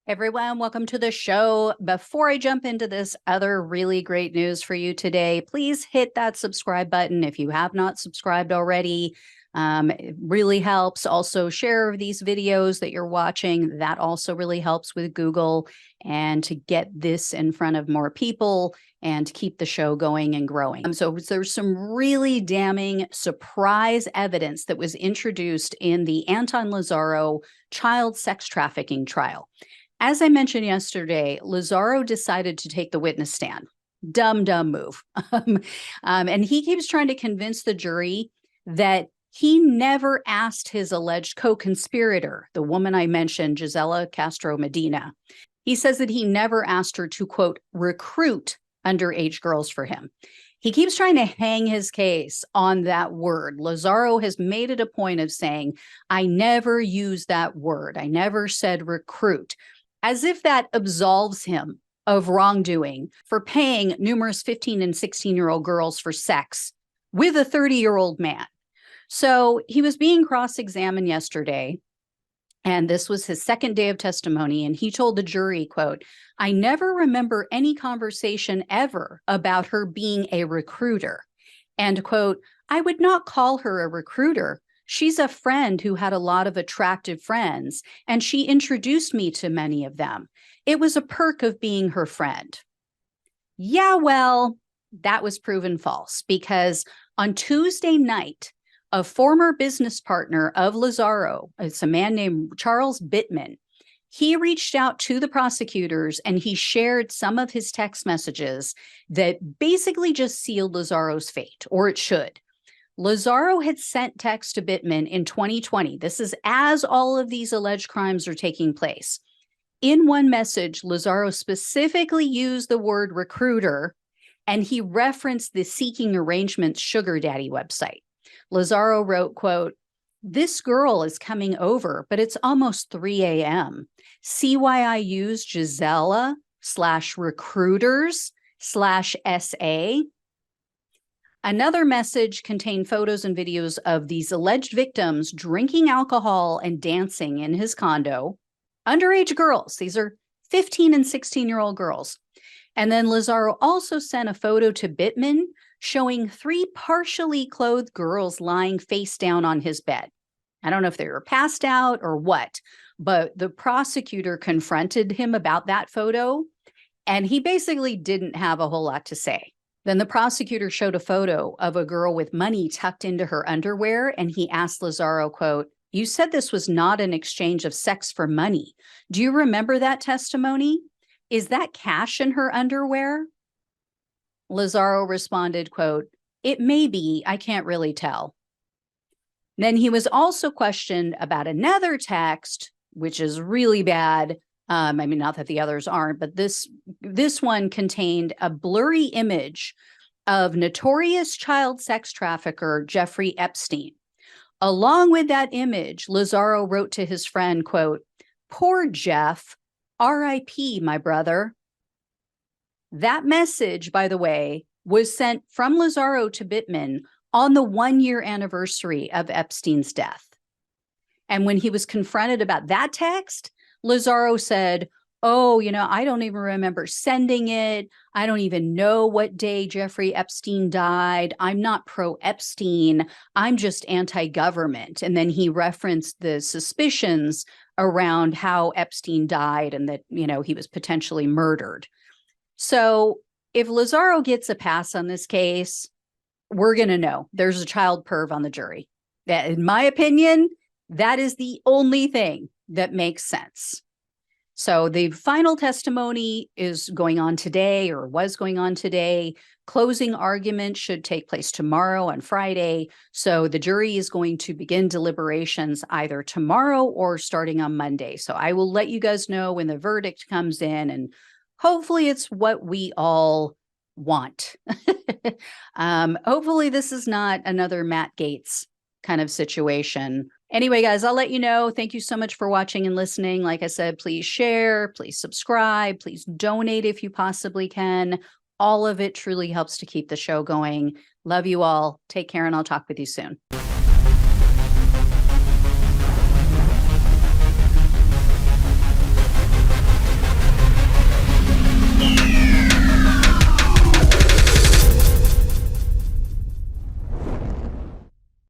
Everyone, welcome to the show. Before I jump into this other really great news for you today, please hit that subscribe button if you have not subscribed already. It really helps. Also, share these videos that you're watching. That also really helps with Google and to get this in front of more people and to keep the show going and growing. So there's some really damning surprise evidence that was introduced in the Anton Lazzaro child sex trafficking trial. As I mentioned yesterday, Lazzaro decided to take the witness stand. Dumb move. And he keeps trying to convince the jury that he never asked his alleged co-conspirator, the woman I mentioned, Gisela Castro Medina. He says that he never asked her to, quote, recruit underage girls for him. He keeps trying to hang his case on that word. Lazzaro has made it a point of saying, I never used that word. I never said recruit, as if that absolves him of wrongdoing for paying numerous 15 and 16-year-old girls for sex with a 30-year-old man. So he was being cross-examined yesterday, and this was his second day of testimony, and he told the jury, quote, I never remember any conversation ever about her being a recruiter. And, quote, I would not call her a recruiter. She's a friend who had a lot of attractive friends, and she introduced me to many of them. It was a perk of being her friend. Yeah, well, that was proven false because on Tuesday night, a former business partner of Lazzaro, it's a man named Charles Bittman, he reached out to the prosecutors and he shared some of his text messages that basically just sealed Lazzaro's fate, or it should. Lazzaro had sent text to Bittman in 2020. This is as all of these alleged crimes are taking place. In one message, Lazzaro specifically used the word recruiter, and he referenced the Seeking Arrangements sugar daddy website. Lazzaro wrote, quote, this girl is coming over, but it's almost 3 a.m. See why I used Gisela/recruiters/SA? Another message contained photos and videos of these alleged victims drinking alcohol and dancing in his condo. Underage girls. These are 15 and 16-year-old girls. And then Lazzaro also sent a photo to Bittman showing 3 partially clothed girls lying face down on his bed. I don't know if they were passed out or what, but the prosecutor confronted him about that photo, and he basically didn't have a whole lot to say. Then the prosecutor showed a photo of a girl with money tucked into her underwear, and he asked Lazzaro, quote, you said this was not an exchange of sex for money. Do you remember that testimony? Is that cash in her underwear? Lazzaro responded, quote, it may be, I can't really tell. Then he was also questioned about another text, which is really bad. I mean, not that the others aren't, but this one contained a blurry image of notorious child sex trafficker Jeffrey Epstein. Along with that image, Lazzaro wrote to his friend, quote, poor Jeff, R.I.P., my brother. That message, by the way, was sent from Lazzaro to Bittman on the 1-year anniversary of Epstein's death. And when he was confronted about that text, Lazzaro said, oh, I don't even remember sending it. I don't even know what day Jeffrey Epstein died. I'm not pro-Epstein. I'm just anti-government. And then he referenced the suspicions around how Epstein died and that, he was potentially murdered. So if Lazzaro gets a pass on this case, we're going to know there's a child perv on the jury. That, in my opinion, that is the only thing that makes sense. So the final testimony is going on today, or was going on today. Closing argument should take place tomorrow on Friday. So the jury is going to begin deliberations either tomorrow or starting on Monday. So I will let you guys know when the verdict comes in, and hopefully it's what we all want. Hopefully this is not another Matt Gaetz kind of situation. Anyway, guys, I'll let you know. Thank you so much for watching and listening. Like I said, please share, please subscribe, please donate if you possibly can. All of it truly helps to keep the show going. Love you all. Take care, and I'll talk with you soon.